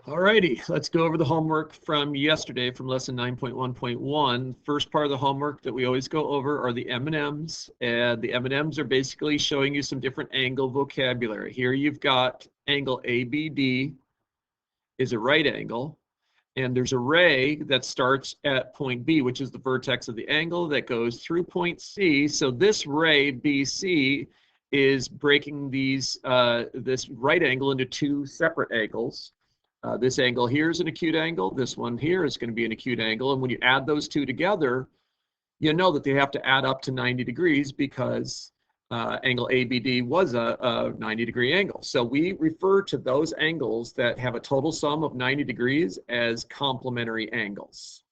Alrighty, let's go over the homework from yesterday from lesson 9.1.1. First part of the homework that we always go over are the M&Ms, and the M&Ms are basically showing you some different angle vocabulary. Here you've got angle ABD is a right angle, and there's a ray that starts at point B, which is the vertex of the angle that goes through point C. So this ray BC is breaking this right angle into two separate angles. This angle here is an acute angle. This one here is going to be an acute angle. And when you add those two together, you know that they have to add up to 90 degrees because angle ABD was a 90-degree angle. So we refer to those angles that have a total sum of 90 degrees as complementary angles.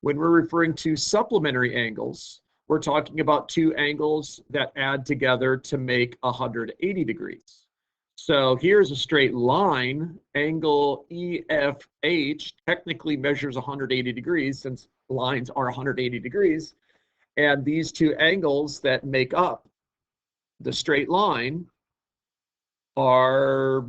When we're referring to supplementary angles, we're talking about two angles that add together to make 180 degrees. So here's a straight line. Angle EFH technically measures 180 degrees since lines are 180 degrees. And these two angles that make up the straight line are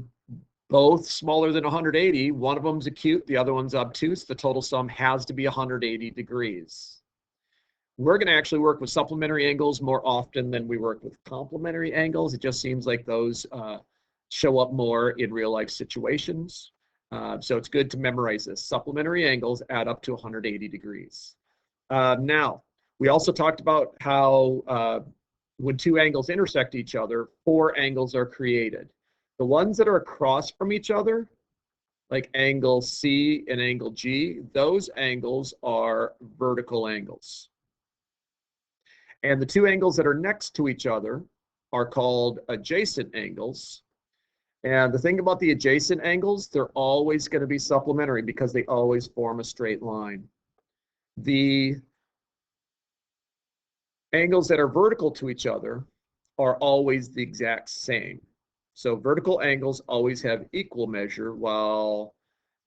both smaller than 180. One of them's acute, the other one's obtuse. The total sum has to be 180 degrees. We're going to actually work with supplementary angles more often than we work with complementary angles. It just seems like those show up more in real life situations. So it's good to memorize this. Supplementary angles add up to 180 degrees. Now, we also talked about how when two angles intersect each other, four angles are created. The ones that are across from each other, like angle C and angle G, those angles are vertical angles. And the two angles that are next to each other are called adjacent angles. And the thing about the adjacent angles, they're always going to be supplementary because they always form a straight line. The angles that are vertical to each other are always the exact same. So vertical angles always have equal measure, while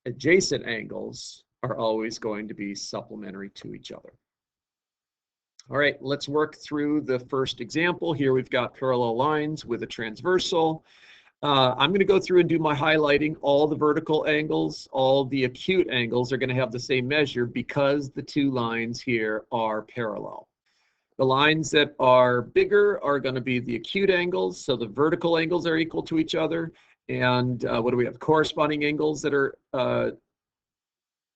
adjacent angles are always going to be supplementary to each other. All right, let's work through the first example. Here we've got parallel lines with a transversal. I'm going to go through and do my highlighting. All the vertical angles, all the acute angles are going to have the same measure because the two lines here are parallel. The lines that are bigger are going to be the acute angles, so the vertical angles are equal to each other. And what do we have? Corresponding angles that are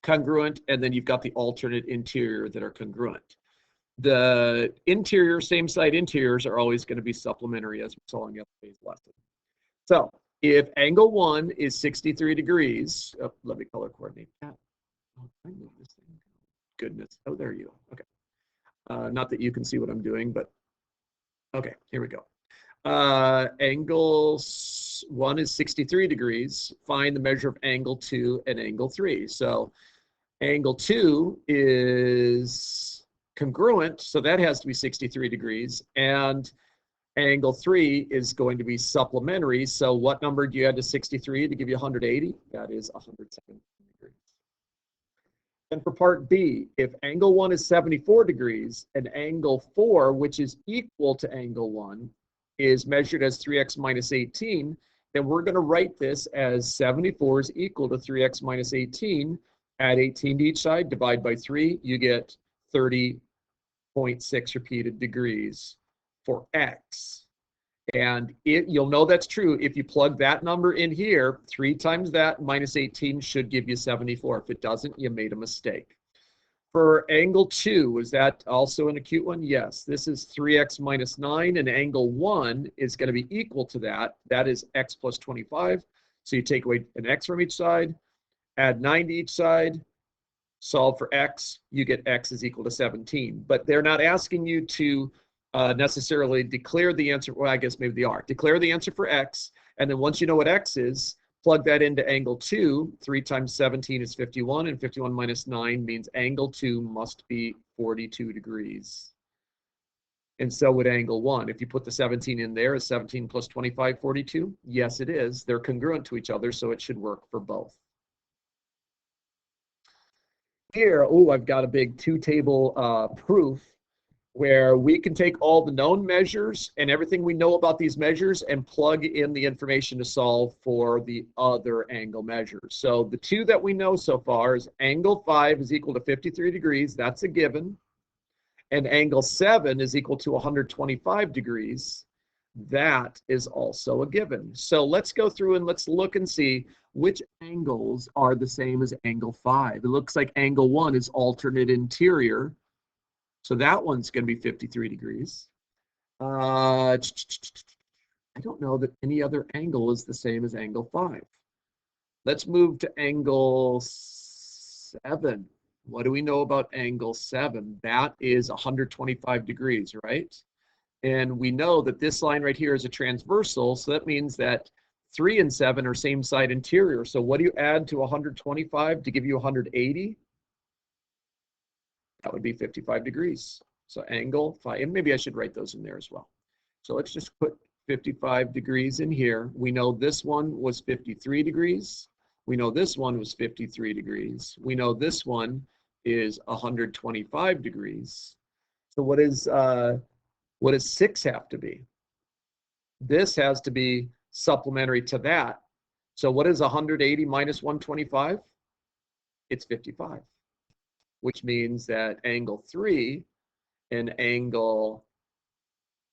congruent, and then you've got the alternate interior that are congruent. The interior, same side interiors are always going to be supplementary, as we saw in yesterday's lesson. So if angle 1 is 63 degrees, let me color coordinate that. Oh, I move this thing. Goodness. Oh, there you go. Okay. Not that you can see what I'm doing, but okay, here we go. Angle 1 is 63 degrees. Find the measure of angle 2 and angle 3. So angle 2 is congruent, so that has to be 63 degrees. And angle 3 is going to be supplementary. So what number do you add to 63 to give you 180? That is 170 degrees. And for part B, if angle 1 is 74 degrees and angle 4, which is equal to angle 1, is measured as 3x minus 18, then we're going to write this as 74 is equal to 3x minus 18. Add 18 to each side, divide by 3, you get 30.6 repeated degrees for x. And you'll know that's true if you plug that number in here. 3 times that minus 18 should give you 74. If it doesn't, you made a mistake. For angle 2, is that also an acute one? Yes. This is 3x minus 9, and angle 1 is going to be equal to that. That is x plus 25. So you take away an x from each side, add 9 to each side, solve for x, you get x is equal to 17. But they're not asking you to necessarily declare the answer. Well, I guess maybe they are. Declare the answer for x, and then once you know what x is, plug that into angle 2. 3 times 17 is 51, and 51 minus 9 means angle 2 must be 42 degrees. And so would angle 1. If you put the 17 in there, is 17 plus 25 42? Yes, it is. They're congruent to each other, so it should work for both. Here, oh, I've got a big 2-table proof. where we can take all the known measures and everything we know about these measures and plug in the information to solve for the other angle measures. So the two that we know so far is angle 5 is equal to 53 degrees. That's a given. And angle 7 is equal to 125 degrees. That is also a given. So let's go through and let's look and see which angles are the same as angle 5. It looks like angle 1 is alternate interior. So that one's going to be 53 degrees. I don't know that any other angle is the same as angle 5. Let's move to angle 7. What do we know about angle 7? That is 125 degrees, right? And we know that this line right here is a transversal, so that means that 3 and 7 are same side interior. So what do you add to 125 to give you 180? That would be 55 degrees. So angle 5, and maybe I should write those in there as well. So let's just put 55 degrees in here. We know this one was 53 degrees. We know this one was 53 degrees. We know this one is 125 degrees. So what does 6 have to be? This has to be supplementary to that. So what is 180 minus 125? It's 55. Which means that angle 3 and angle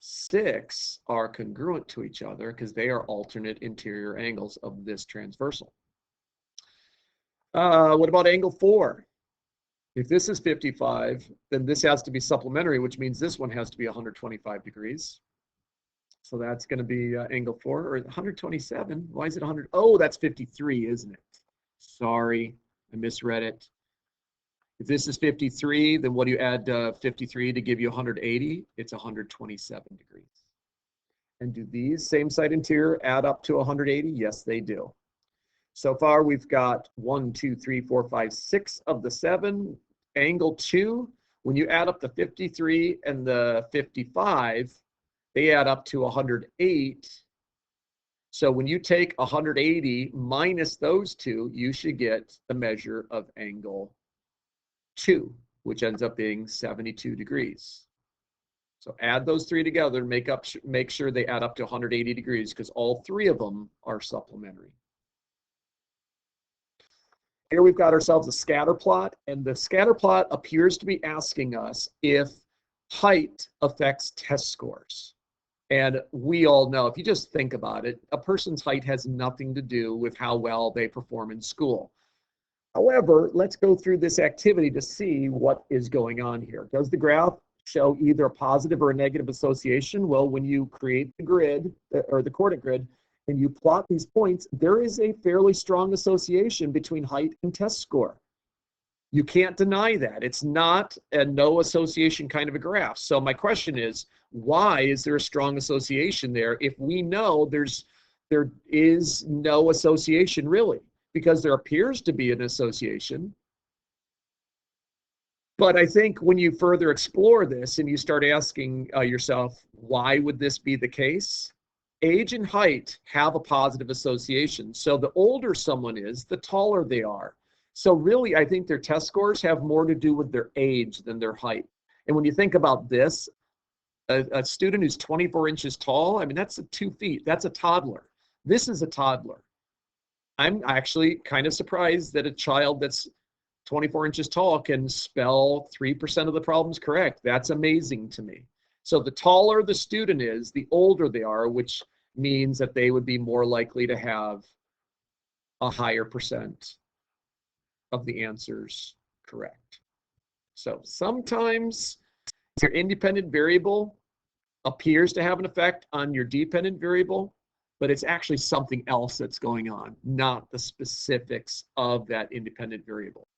6 are congruent to each other because they are alternate interior angles of this transversal. What about angle 4? If this is 55, then this has to be supplementary, which means this one has to be 125 degrees. So that's going to be angle 4, or 127. Why is it 100? Oh, that's 53, isn't it? Sorry, I misread it. If this is 53, then what do you add 53 to give you 180? It's 127 degrees. And do these same side interior add up to 180? Yes, they do. So far, we've got 1, 2, 3, 4, 5, 6 of the 7. Angle 2, when you add up the 53 and the 55, they add up to 108. So when you take 180 minus those two, you should get the measure of angle 2, which ends up being 72 degrees. So add those three together and make sure they add up to 180 degrees because all three of them are supplementary. Here we've got ourselves a scatter plot, and the scatter plot appears to be asking us if height affects test scores. And we all know, if you just think about it, a person's height has nothing to do with how well they perform in school. However, let's go through this activity to see what is going on here. Does the graph show either a positive or a negative association? Well, when you create the grid, or the coordinate grid, and you plot these points, there is a fairly strong association between height and test score. You can't deny that. It's not a no association kind of a graph. So my question is, why is there a strong association there if we know there is no association really? Because there appears to be an association. But I think when you further explore this and you start asking yourself, why would this be the case? Age and height have a positive association. So the older someone is, the taller they are. So really, I think their test scores have more to do with their age than their height. And when you think about this, a student who's 24 inches tall, I mean, that's 2 feet. That's a toddler. This is a toddler. I'm actually kind of surprised that a child that's 24 inches tall can spell 3% of the problems correct. That's amazing to me. So the taller the student is, the older they are, which means that they would be more likely to have a higher percent of the answers correct. So sometimes your independent variable appears to have an effect on your dependent variable, but it's actually something else that's going on, not the specifics of that independent variable.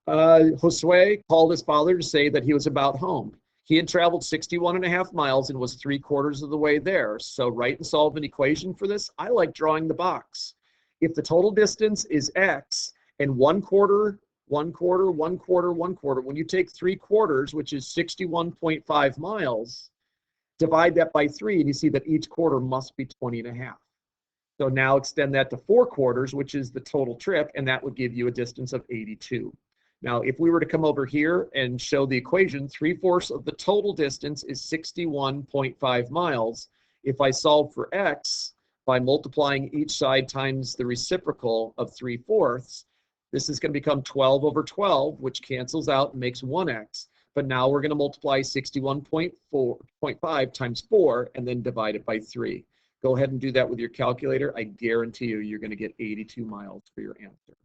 Josue called his father to say that he was about home. He had traveled 61.5 miles and was 3/4 of the way there. So write and solve an equation for this. I like drawing the box. If the total distance is x and 1/4, 1/4, 1/4, 1/4, when you take 3/4, which is 61.5 miles, divide that by 3, and you see that each quarter must be 20.5. So now extend that to 4/4, which is the total trip, and that would give you a distance of 82. Now, if we were to come over here and show the equation, 3/4 of the total distance is 61.5 miles. If I solve for x by multiplying each side times the reciprocal of 3/4, this is going to become 12 over 12, which cancels out and makes 1x. But now we're going to multiply 61.5 times 4 and then divide it by 3. Go ahead and do that with your calculator. I guarantee you, you're going to get 82 miles for your answer.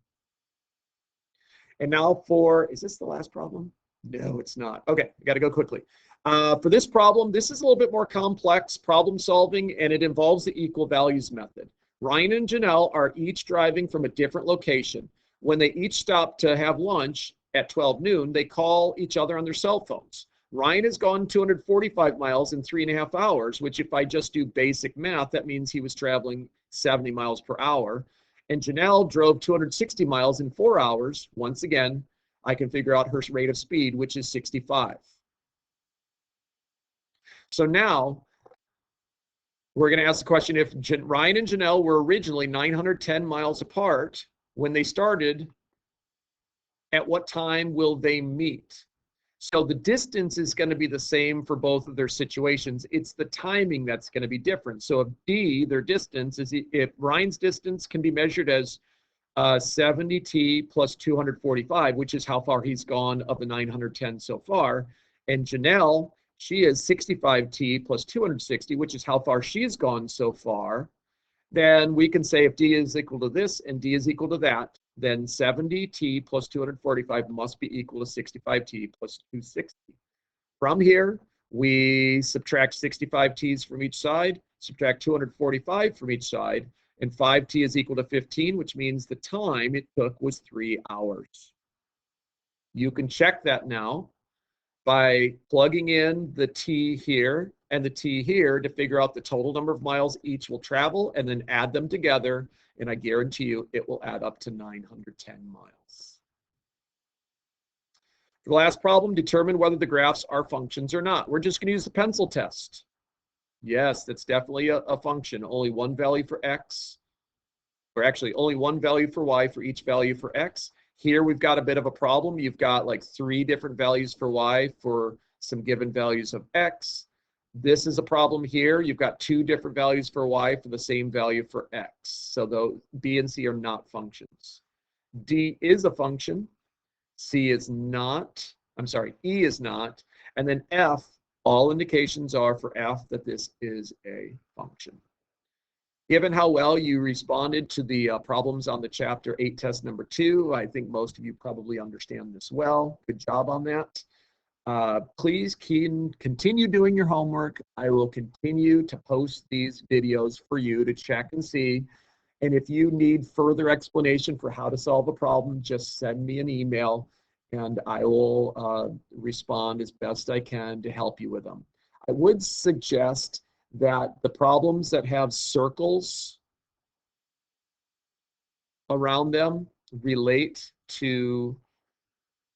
And now is this the last problem? No, it's not. Okay, I got to go quickly. For this problem, this is a little bit more complex problem solving, and it involves the equal values method. Ryan and Janelle are each driving from a different location. When they each stop to have lunch at 12 noon, they call each other on their cell phones. Ryan has gone 245 miles in 3.5 hours, which if I just do basic math, that means he was traveling 70 miles per hour. And Janelle drove 260 miles in 4 hours. Once again, I can figure out her rate of speed, which is 65. So now we're going to ask the question, if Ryan and Janelle were originally 910 miles apart when they started, at what time will they meet? So the distance is going to be the same for both of their situations. It's the timing that's going to be different. So if D, their distance, if Ryan's distance can be measured as 70t plus 245, which is how far he's gone of the 910 so far, and Janelle, she is 65t plus 260, which is how far she's gone so far, then we can say if D is equal to this and D is equal to that, then 70t plus 245 must be equal to 65t plus 260. From here, we subtract 65 t's from each side, subtract 245 from each side, and 5t is equal to 15, which means the time it took was 3 hours. You can check that now by plugging in the t here and the t here to figure out the total number of miles each will travel, and then add them together, and I guarantee you it will add up to 910 miles. For the last problem, determine whether the graphs are functions or not. We're just going to use the pencil test. Yes, that's definitely a function. Only one value for x, or actually only one value for y for each value for x. Here we've got a bit of a problem. You've got like 3 different values for y for some given values of x. This is a problem here. You've got 2 different values for y for the same value for x. So though B and C are not functions. D is a function. C is not. I'm sorry, E is not. And then F, all indications are for F that this is a function. Given how well you responded to the problems on the Chapter 8 test number 2, I think most of you probably understand this well. Good job on that. Please continue doing your homework. I will continue to post these videos for you to check and see. And if you need further explanation for how to solve a problem, just send me an email and I will respond as best I can to help you with them. I would suggest that the problems that have circles around them relate to,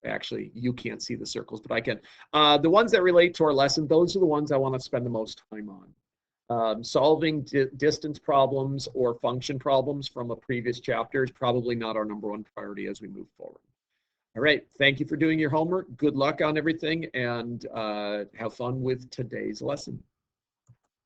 actually, you can't see the circles, but I can. The ones that relate to our lesson, those are the ones I want to spend the most time on. Solving distance problems or function problems from a previous chapter is probably not our #1 priority as we move forward. All right, thank you for doing your homework. Good luck on everything, and have fun with today's lesson.